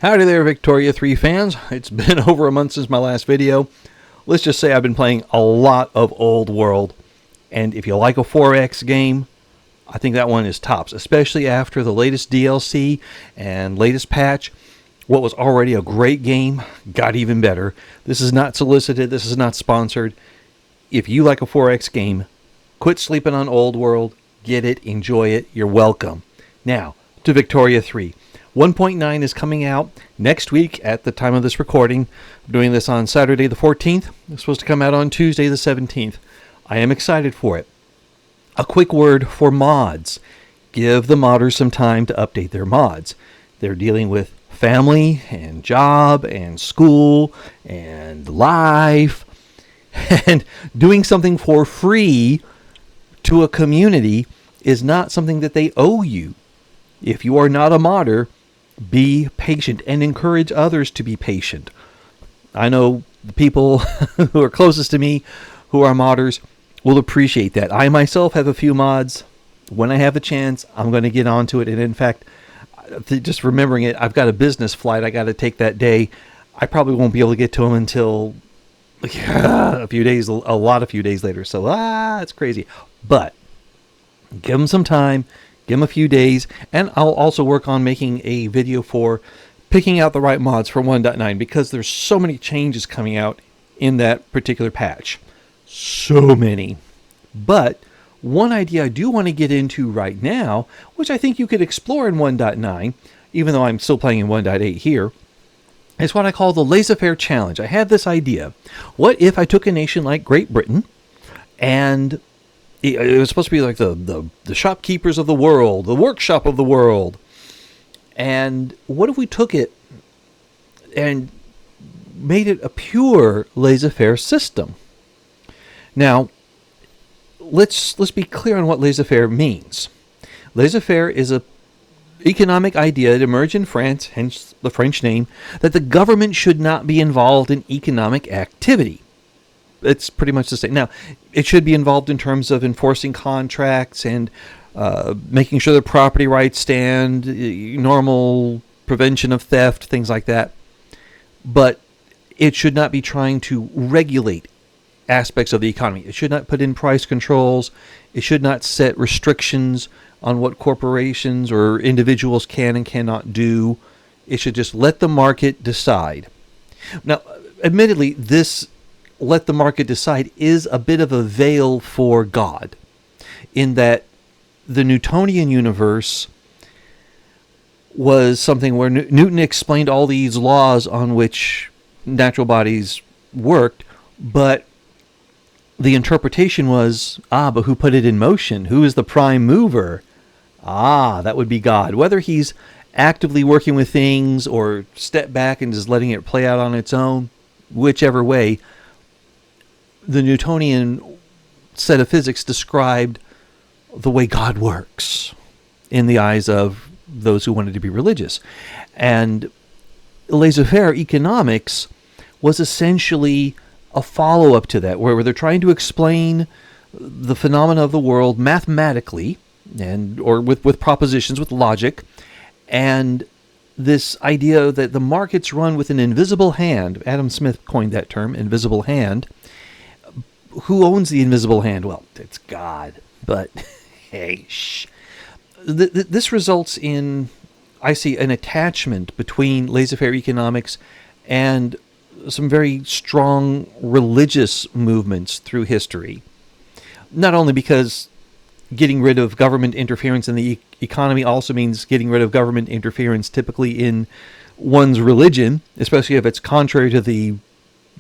Howdy there, Victoria 3 fans. It's been over a month since my last video. Let's just say I've been playing a lot of Old World. And if you like a 4X game, I think that one is tops, especially after the latest DLC and latest patch. What was already a great game got even better. This is not solicited. This is not sponsored. If you like a 4X game, quit sleeping on Old World. Get it. Enjoy it. You're welcome. Now, to Victoria 3. 1.9 is coming out next week at the time of this recording. I'm doing this on Saturday the 14th. It's supposed to come out on Tuesday the 17th. I am excited for it. A quick word for mods. Give the modders some time to update their mods. They're dealing with family and job and school and life. And doing something for free to a community is not something that they owe you. If you are not a modder, be patient and encourage others to be patient. I know the people who are closest to me who are modders will appreciate that. I myself have a few mods. When I have a chance, I'm going to get onto it. And in fact, just remembering it, I've got a business flight I got to take that day. I probably won't be able to get to them until a few days later. So, it's crazy. But give them some time. Give them a few days, and I'll also work on making a video for picking out the right mods for 1.9 because there's so many changes coming out in that particular patch. So many. But one idea I do want to get into right now, which I think you could explore in 1.9, even though I'm still playing in 1.8 here, is what I call the Laissez-Faire challenge. I had this idea. What if I took a nation like Great Britain and it was supposed to be like the shopkeepers of the world, the workshop of the world. And what if we took it and made it a pure laissez-faire system? Now, let's be clear on what laissez-faire means. Laissez-faire is an economic idea that emerged in France, hence the French name, that the government should not be involved in economic activity. It's pretty much the same. Now, it should be involved in terms of enforcing contracts and making sure the property rights stand, normal prevention of theft, things like that. But it should not be trying to regulate aspects of the economy. It should not put in price controls. It should not set restrictions on what corporations or individuals can and cannot do. It should just let the market decide. Now, admittedly, this let the market decide is a bit of a veil for God, in that the Newtonian universe was something where Newton explained all these laws on which natural bodies worked, but the interpretation was, but who put it in motion? Who is the prime mover? That would be God. Whether he's actively working with things or step back and just letting it play out on its own, whichever way, the Newtonian set of physics described the way God works in the eyes of those who wanted to be religious. And laissez-faire economics was essentially a follow-up to that, where they're trying to explain the phenomena of the world mathematically or with propositions, with logic, and this idea that the markets run with an invisible hand. Adam Smith coined that term, invisible hand. Who owns the invisible hand? Well, it's God. But, hey, shh. This results in, I see, an attachment between laissez-faire economics and some very strong religious movements through history. Not only because getting rid of government interference in the economy also means getting rid of government interference typically in one's religion, especially if it's contrary to the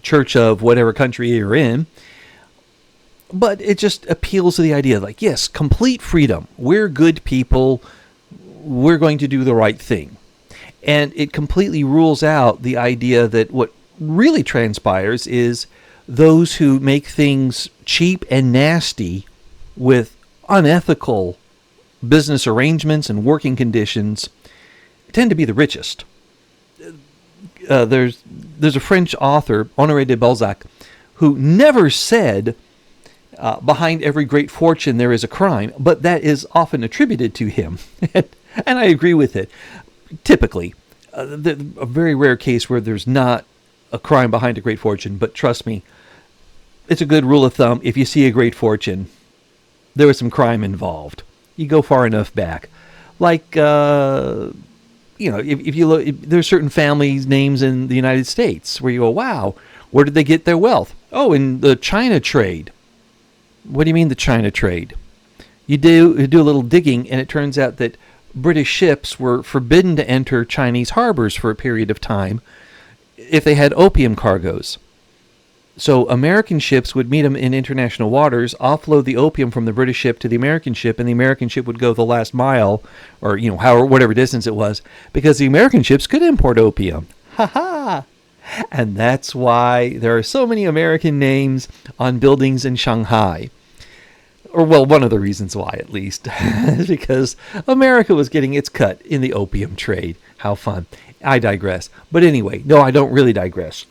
church of whatever country you're in. But it just appeals to the idea, like, yes, complete freedom. We're good people. We're going to do the right thing. And it completely rules out the idea that what really transpires is those who make things cheap and nasty with unethical business arrangements and working conditions tend to be the richest. There's a French author, Honoré de Balzac, who never said behind every great fortune there is a crime, but that is often attributed to him. And I agree with it. Typically, a very rare case where there's not a crime behind a great fortune, but trust me, it's a good rule of thumb. If you see a great fortune, there was some crime involved. You go far enough back. Like, if you look, there's certain families' names in the United States where you go, wow, where did they get their wealth? Oh, in the China trade. What do you mean the China trade? You do a little digging, and it turns out that British ships were forbidden to enter Chinese harbors for a period of time if they had opium cargoes. So American ships would meet them in international waters, offload the opium from the British ship to the American ship, and the American ship would go the last mile, or whatever distance it was, because the American ships could import opium. Ha ha! And that's why there are so many American names on buildings in Shanghai. Or, well, one of the reasons why, at least, is because America was getting its cut in the opium trade. How fun. I digress. But anyway, no, I don't really digress.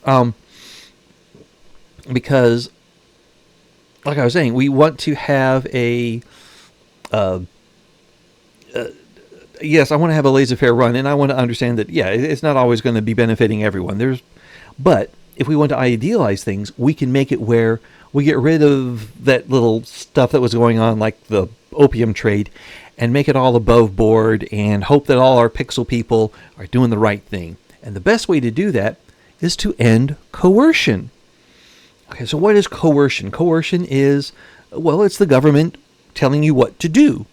Because, like I was saying, we want to have yes, I want to have a laissez-faire run, and I want to understand that, yeah, it's not always going to be benefiting everyone. But if we want to idealize things, we can make it where we get rid of that little stuff that was going on, like the opium trade, and make it all above board and hope that all our pixel people are doing the right thing. And the best way to do that is to end coercion. Okay, so what is coercion? Coercion is, well, it's the government telling you what to do.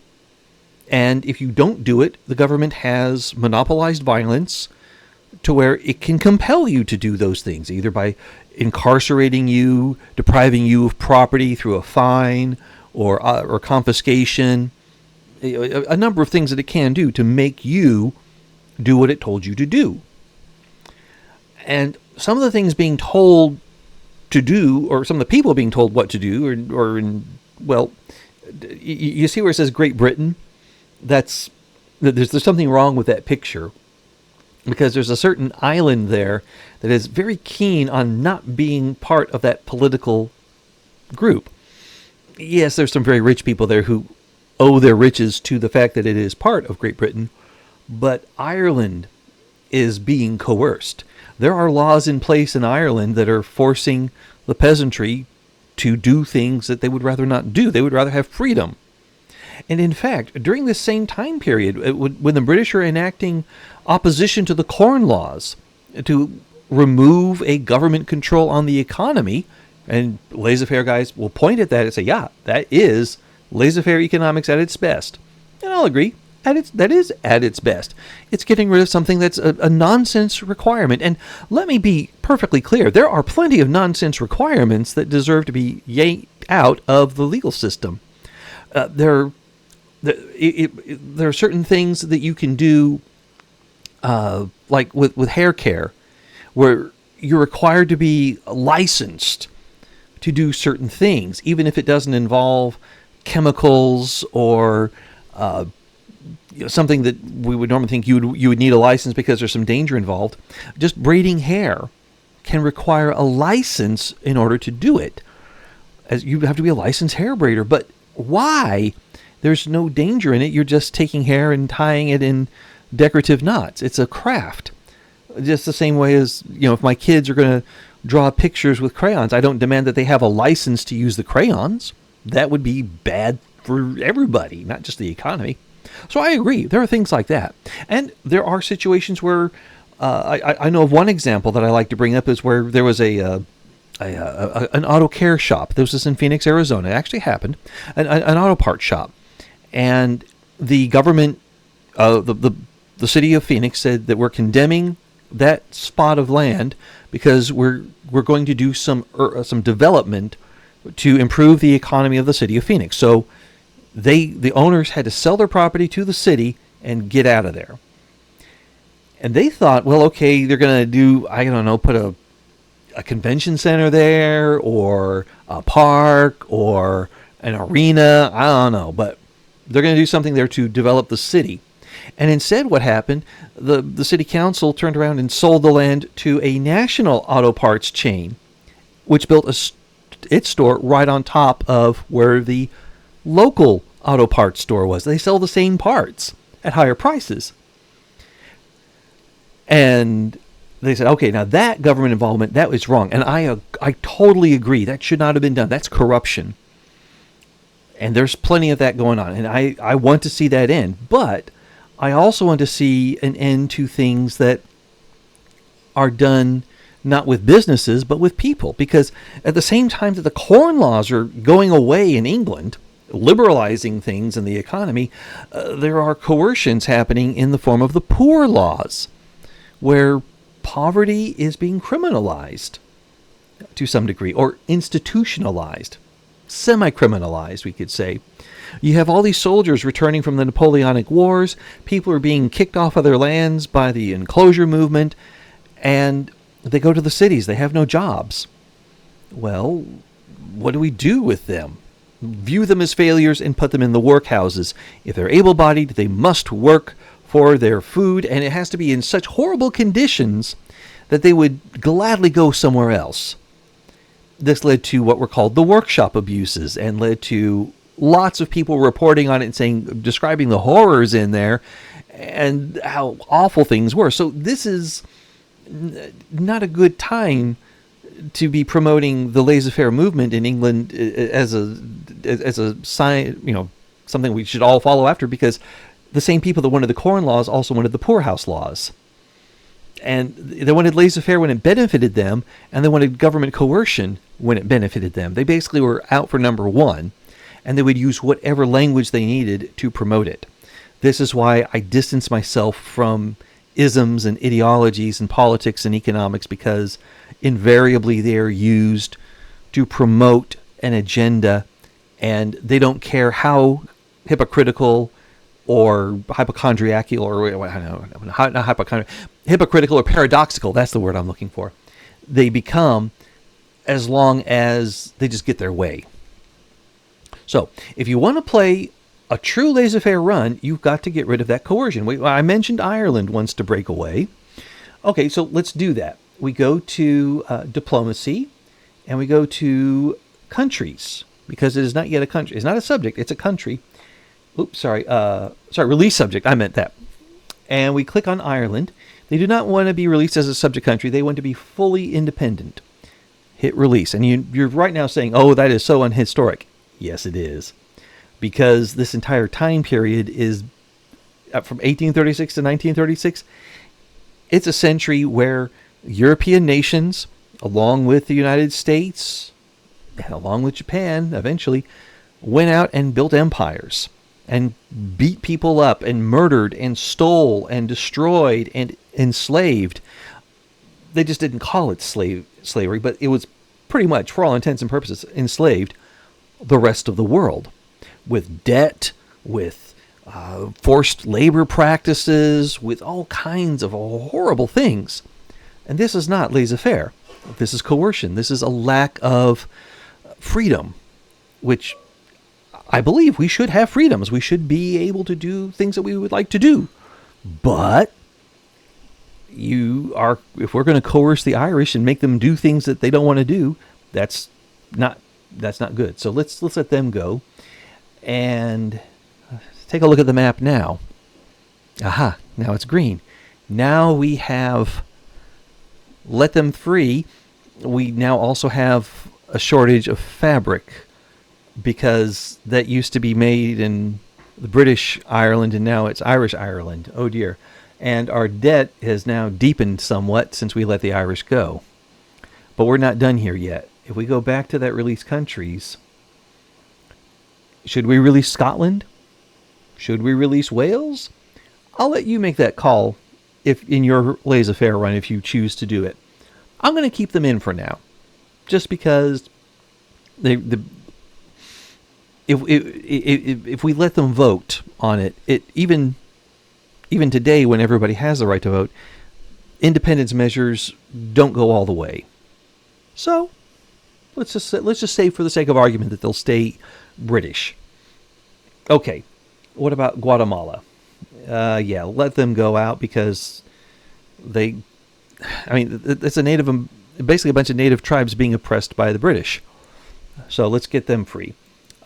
And if you don't do it, the government has monopolized violence to where it can compel you to do those things, either by incarcerating you, depriving you of property through a fine or confiscation, a number of things that it can do to make you do what it told you to do. And some of the things being told to do, or some of the people being told what to do, you see where it says Great Britain? There's something wrong with that picture, because there's a certain island there that is very keen on not being part of that political group. Yes, there's some very rich people there who owe their riches to the fact that it is part of Great Britain, but Ireland is being coerced. There are laws in place in Ireland that are forcing the peasantry to do things that they would rather not do. They would rather have freedom. And in fact, during this same time period, when the British are enacting opposition to the Corn Laws to remove a government control on the economy, and laissez-faire guys will point at that and say, yeah, that is laissez-faire economics at its best. And I'll agree, that is at its best. It's getting rid of something that's a nonsense requirement. And let me be perfectly clear, there are plenty of nonsense requirements that deserve to be yanked out of the legal system. There are certain things that you can do, like with hair care, where you're required to be licensed to do certain things, even if it doesn't involve chemicals or something that we would normally think you would need a license because there's some danger involved. Just braiding hair can require a license in order to do it, as you have to be a licensed hair braider. But why? There's no danger in it. You're just taking hair and tying it in decorative knots. It's a craft. Just the same way as, if my kids are going to draw pictures with crayons, I don't demand that they have a license to use the crayons. That would be bad for everybody, not just the economy. So I agree. There are things like that. And there are situations where I know of one example that I like to bring up is where there was an auto care shop. This was in Phoenix, Arizona. It actually happened. An auto parts shop. And the government, the city of Phoenix said that we're condemning that spot of land because we're going to do some development to improve the economy of the city of Phoenix. So the owners had to sell their property to the city and get out of there. And they thought, well, okay, they're going to do, I don't know, put a convention center there, or a park, or an arena, I don't know, but they're going to do something there to develop the city. And instead what happened, the city council turned around and sold the land to a national auto parts chain, which built its store right on top of where the local auto parts store was. They sell the same parts at higher prices. And they said, okay, now that government involvement, that was wrong. And I totally agree. That should not have been done. That's corruption. And there's plenty of that going on. And I want to see that end. But I also want to see an end to things that are done not with businesses, but with people. Because at the same time that the corn laws are going away in England, liberalizing things in the economy, there are coercions happening in the form of the poor laws, where poverty is being criminalized to some degree, or institutionalized, semi-criminalized, we could say. You have all these soldiers returning from the Napoleonic Wars. People are being kicked off of their lands by the enclosure movement, and they go to the cities. They have no jobs. Well, what do we do with them? View them as failures and put them in the workhouses. If they're able-bodied, they must work for their food, and it has to be in such horrible conditions that they would gladly go somewhere else. This led to what were called the workshop abuses, and led to lots of people reporting on it and saying, describing the horrors in there and how awful things were. So this is not a good time to be promoting the laissez-faire movement in England as a sign, something we should all follow after, because the same people that wanted the corn laws also wanted the poorhouse laws. And they wanted laissez-faire when it benefited them, and they wanted government coercion when it benefited them. They basically were out for number one, and they would use whatever language they needed to promote it. This is why I distance myself from isms and ideologies and politics and economics, because invariably they are used to promote an agenda, and they don't care how hypocritical or hypochondriacal, or I don't know, not hypochondriacal, hypocritical or paradoxical, that's the word I'm looking for, they become, as long as they just get their way. So, if you want to play a true laissez-faire run, you've got to get rid of that coercion. I mentioned Ireland wants to break away. Okay, so let's do that. We go to diplomacy, and we go to countries, because it is not yet a country. It's not a subject, it's a country. Oops, sorry, release subject, I meant that. And we click on Ireland. They do not want to be released as a subject country. They want to be fully independent. Hit release. And you're right now saying, oh, that is so unhistoric. Yes, it is. Because this entire time period is from 1836 to 1936. It's a century where European nations, along with the United States, and along with Japan, eventually, went out and built empires and beat people up and murdered and stole and destroyed and enslaved. They just didn't call it slavery, but it was pretty much, for all intents and purposes, enslaved the rest of the world, with debt, with forced labor practices, with all kinds of horrible things. And this is not laissez-faire. This is coercion. This is a lack of freedom, which I believe we should have freedoms. We should be able to do things that we would like to do. But if we're going to coerce the Irish and make them do things that they don't want to do, that's not good. So let's let them go. And take a look at the map now. Aha, now it's green. Now we have let them free. We now also have a shortage of fabric, because that used to be made in the British Ireland, and now it's Irish Ireland. Oh dear. And our debt has now deepened somewhat since we let the Irish go. But we're not done here yet. If we go back to that release countries, should we release Scotland? Should we release Wales? I'll let you make that call if in your laissez-faire run, if you choose to do it. I'm going to keep them in for now, just because if we let them vote on it, even today when everybody has the right to vote, independence measures don't go all the way. So let's just say, for the sake of argument, that they'll stay British. Okay, what about Guatemala? Yeah, let them go out, because it's basically a bunch of native tribes being oppressed by the British. So let's get them free.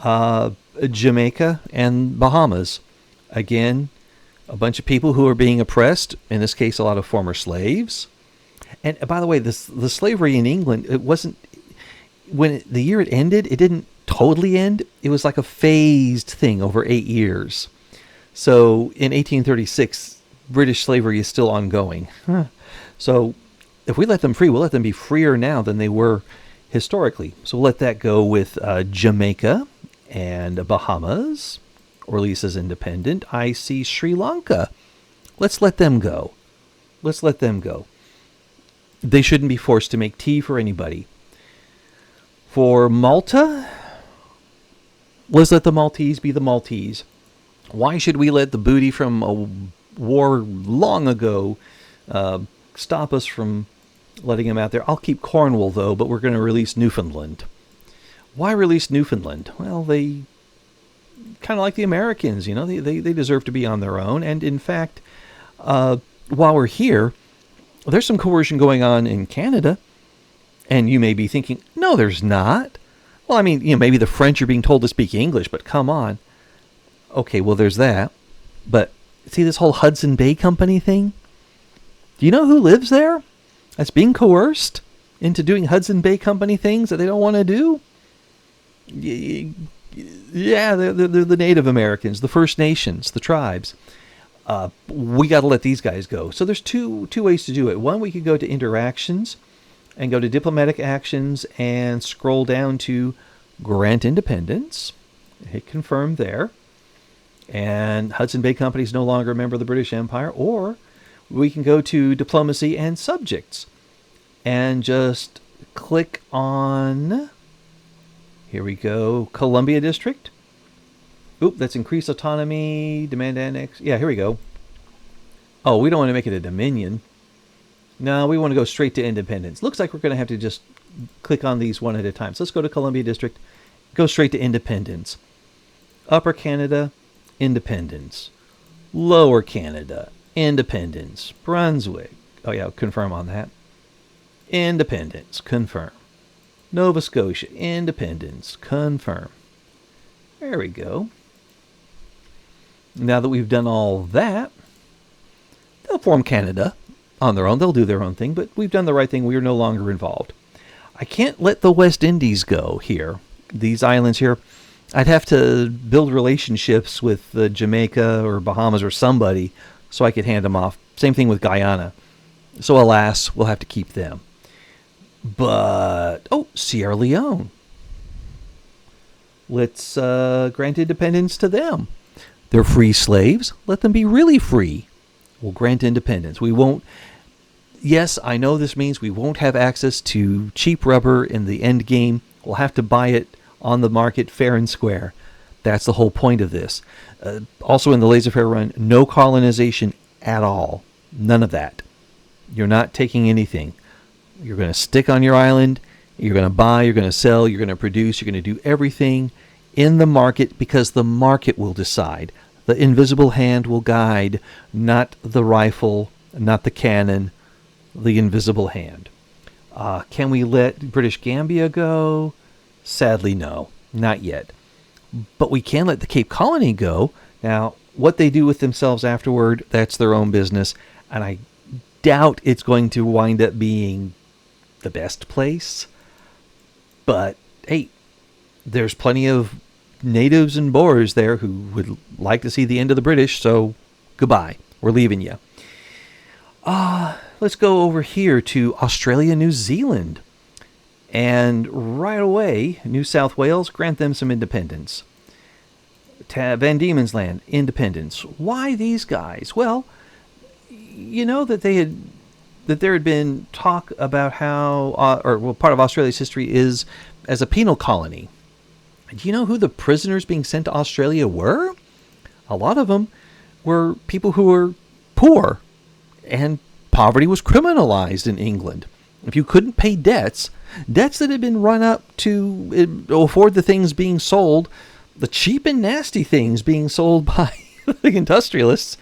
Jamaica and Bahamas, again, A bunch of people who are being oppressed, in this case, a lot of former slaves. And by the way, the slavery in England, it wasn't, the year it ended, it didn't totally end. It was like a phased thing over 8 years. So in 1836, British slavery is still ongoing. So if we let them free, we'll let them be freer now than they were historically. So we'll let that go with Jamaica and Bahamas, or at least as independent. I see Sri Lanka. Let's let them go. Let's let them go. They shouldn't be forced to make tea for anybody. For Malta, let's let the Maltese be the Maltese. Why should we let the booty from a war long ago stop us from letting them out there? I'll keep Cornwall, though, but we're going to release Newfoundland. Why release Newfoundland? Well, they kind of like the Americans, you know. They deserve to be on their own. And in fact, while we're here, there's some coercion going on in Canada. And you may be thinking, no, there's not. Well, I mean, you know, maybe the French are being told to speak English, but come on. Okay, well, there's that. But see this whole Hudson Bay Company thing? Do you know who lives there? That's being coerced into doing Hudson Bay Company things that they don't want to do? Yeah, they're the Native Americans, the First Nations, the tribes. We got to let these guys go. So there's two ways to do it. One, we could go to interactions and go to diplomatic actions and scroll down to grant independence. Hit confirm there. And Hudson Bay Company is no longer a member of the British Empire. Or we can go to diplomacy and subjects and just click on, here we go, Columbia District. Oop, that's increased autonomy, demand annex. Yeah, here we go. Oh, we don't want to make it a dominion. No, we want to go straight to independence. Looks like we're going to have to just click on these one at a time. So let's go to Columbia District, go straight to independence. Upper Canada, independence. Lower Canada, independence. Brunswick, oh yeah, confirm on that. Independence, confirm. Nova Scotia, independence, confirm. There we go. Now that we've done all that, they'll form Canada on their own. They'll do their own thing, but we've done the right thing. We are no longer involved. I can't let the West Indies go here. These islands here, I'd have to build relationships with Jamaica or Bahamas or somebody so I could hand them off. Same thing with Guyana. So alas, we'll have to keep them. But, oh, Sierra Leone. Let's grant independence to them. They're free slaves. Let them be really free. We'll grant independence. We won't. Yes, I know this means we won't have access to cheap rubber in the end game. We'll have to buy it on the market fair and square. That's the whole point of this. Also in the Laissez-Faire run, no colonization at all. None of that. You're not taking anything. You're going to stick on your island. You're going to buy, you're going to sell, you're going to produce, you're going to do everything in the market because the market will decide. The invisible hand will guide, not the rifle, not the cannon, the invisible hand. Can we let British Gambia go? Sadly, no, not yet. But we can let the Cape Colony go. Now, what they do with themselves afterward, that's their own business. And I doubt it's going to wind up being the best place. But, hey, there's plenty of natives and Boers there who would like to see the end of the British, so goodbye. We're leaving you. Let's go over here to Australia, New Zealand. And right away, New South Wales, grant them some independence. Van Diemen's Land, independence. Why these guys? Well, you know that there had been talk about how, part of Australia's history is as a penal colony. Do you know who the prisoners being sent to Australia were? A lot of them were people who were poor, and poverty was criminalized in England. If you couldn't pay debts that had been run up to afford the things being sold, the cheap and nasty things being sold by the industrialists.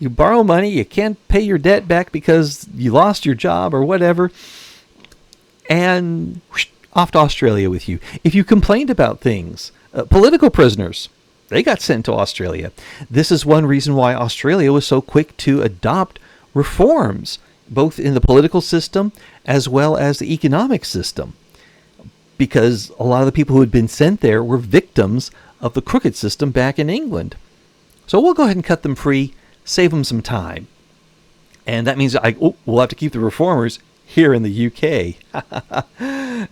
You borrow money, you can't pay your debt back because you lost your job or whatever, and off to Australia with you. If you complained about things, political prisoners, they got sent to Australia. This is one reason why Australia was so quick to adopt reforms, both in the political system as well as the economic system, because a lot of the people who had been sent there were victims of the crooked system back in England. So we'll go ahead and cut them free, save them some time. And that means we'll have to keep the reformers here in the UK.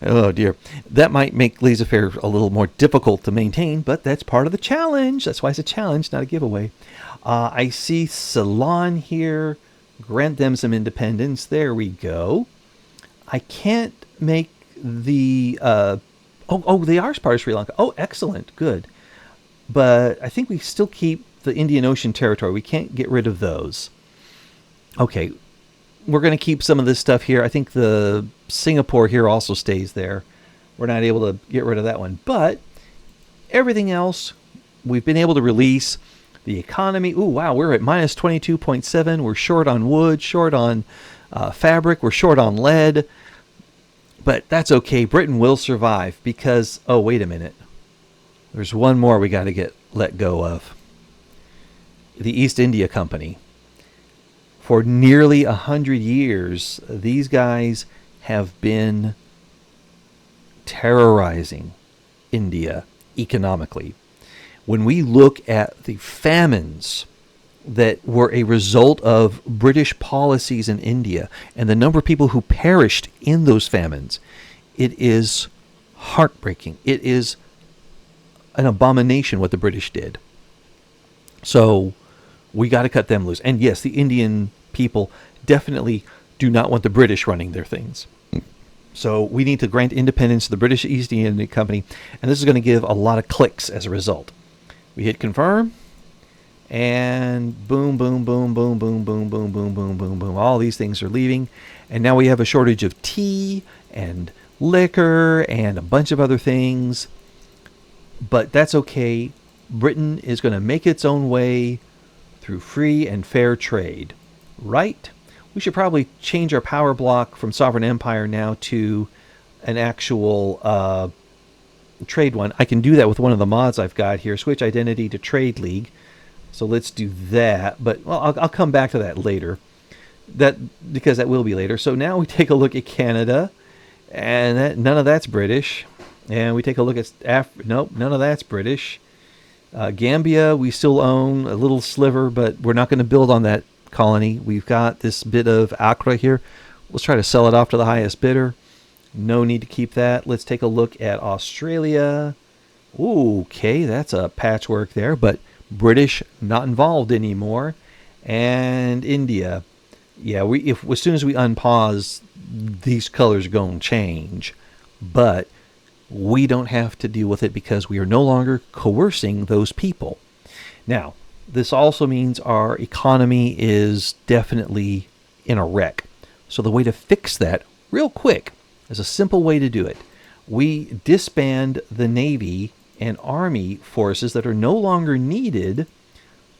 Oh dear. That might make Laissez-Faire a little more difficult to maintain, but that's part of the challenge. That's why it's a challenge, not a giveaway. I see Ceylon here. Grant them some independence. There we go. I can't make the... they are part of Sri Lanka. Oh, excellent. Good. But I think we still keep the Indian Ocean Territory. We can't get rid of those. Okay. We're going to keep some of this stuff here. I think the Singapore here also stays there. We're not able to get rid of that one. But everything else, we've been able to release. The economy, ooh, wow, we're at minus 22.7. We're short on wood, short on fabric. We're short on lead. But that's okay. Britain will survive because, oh, wait a minute. There's one more we got to let go of. The East India Company. For nearly 100 years, these guys have been terrorizing India economically. When we look at the famines that were a result of British policies in India and the number of people who perished in those famines, it is heartbreaking. It is an abomination what the British did. So we got to cut them loose. And yes, the Indian people definitely do not want the British running their things. So we need to grant independence to the British East India Company, and this is going to give a lot of clicks as a result. We hit confirm, and boom, boom, boom, boom, boom, boom, boom, boom, boom, boom, boom. All these things are leaving, and now we have a shortage of tea and liquor and a bunch of other things. But that's okay. Britain is going to make its own way through free and fair trade, right? We should probably change our power block from Sovereign Empire now to an actual trade one. I can do that with one of the mods I've got here. Switch identity to Trade League. So let's do that. But well, I'll come back to that later. Because that will be later. So now we take a look at Canada, and none of that's British. And we take a look at nope, none of that's British. Gambia, we still own a little sliver, but we're not going to build on that colony. We've got this bit of Accra here. Let's try to sell it off to the highest bidder. No need to keep that. Let's take a look at Australia. Ooh, okay, that's a patchwork there, but British not involved anymore. And India. Yeah, as soon as we unpause, these colors are going to change. But we don't have to deal with it because we are no longer coercing those people. Now, this also means our economy is definitely in a wreck. So the way to fix that real quick is a simple way to do it. We disband the Navy and Army forces that are no longer needed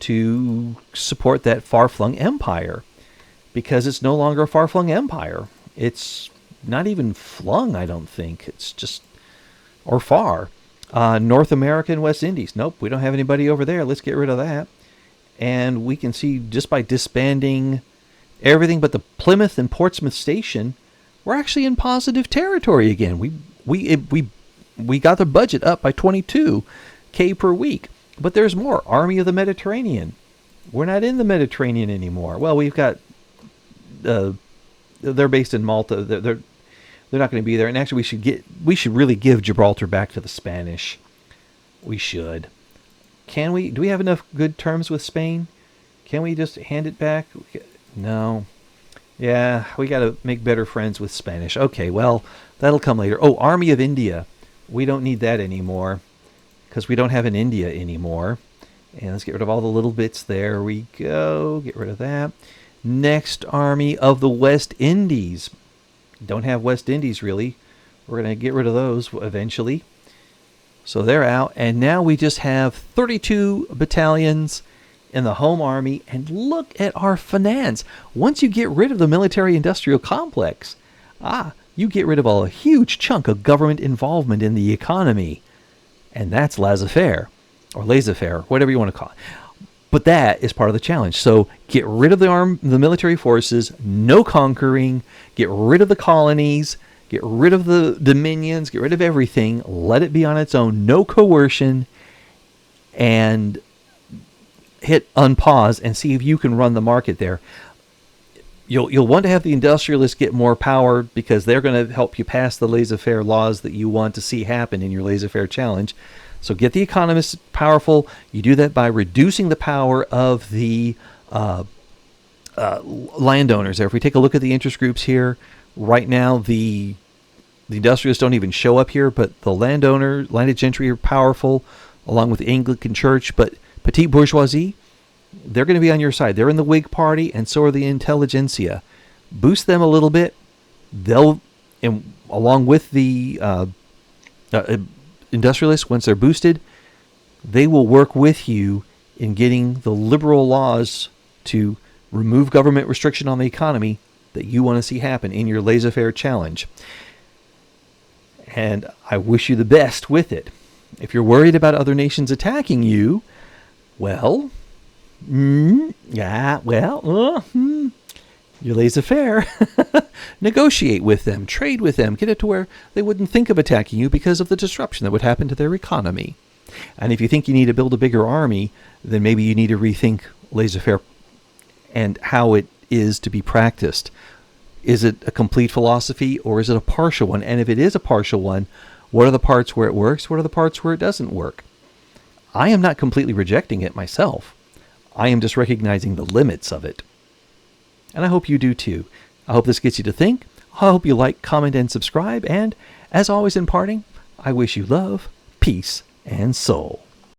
to support that far-flung empire, because it's no longer a far-flung empire. It's not even flung, I don't think. It's just, or far. North America and West Indies. Nope, we don't have anybody over there. Let's get rid of that. And we can see just by disbanding everything but the Plymouth and Portsmouth station, we're actually in positive territory again. We got the budget up by 22K per week. But there's more. Army of the Mediterranean. We're not in the Mediterranean anymore. Well, we've got they're based in Malta. They're not going to be there. And actually, we should really give Gibraltar back to the Spanish. We should. Can we? Do we have enough good terms with Spain? Can we just hand it back? No. Yeah, we got to make better friends with Spanish. Okay, well, that'll come later. Oh, Army of India. We don't need that anymore because we don't have an India anymore. And let's get rid of all the little bits. There we go. Get rid of that. Next, Army of the West Indies. Don't have West Indies, really. We're going to get rid of those eventually. So they're out. And now we just have 32 battalions in the home army. And look at our finance. Once you get rid of the military-industrial complex, you get rid of a huge chunk of government involvement in the economy. And that's Laissez-Faire. or laissez-faire, whatever you want to call it. But that is part of the challenge. So get rid of the military forces, no conquering, get rid of the colonies, get rid of the dominions, get rid of everything, let it be on its own, no coercion, and hit unpause and see if you can run the market there. You'll want to have the industrialists get more power because they're going to help you pass the laissez-faire laws that you want to see happen in your laissez-faire challenge. So get the economists powerful. You do that by reducing the power of the landowners. If we take a look at the interest groups here, right now the industrialists don't even show up here, but the landed gentry are powerful, along with the Anglican Church. But petite bourgeoisie, they're going to be on your side. They're in the Whig Party, and so are the intelligentsia. Boost them a little bit. They'll, along with the industrialists, once they're boosted, they will work with you in getting the liberal laws to remove government restriction on the economy that you want to see happen in your laissez-faire challenge. And I wish you the best with it. If you're worried about other nations attacking you, well, you're laissez-faire. Negotiate with them, trade with them, get it to where they wouldn't think of attacking you because of the disruption that would happen to their economy. And if you think you need to build a bigger army, then maybe you need to rethink laissez-faire and how it is to be practiced. Is it a complete philosophy or is it a partial one? And if it is a partial one, what are the parts where it works? What are the parts where it doesn't work? I am not completely rejecting it myself. I am just recognizing the limits of it. And I hope you do too. I hope this gets you to think. I hope you like, comment, and subscribe. And as always in parting, I wish you love, peace, and soul.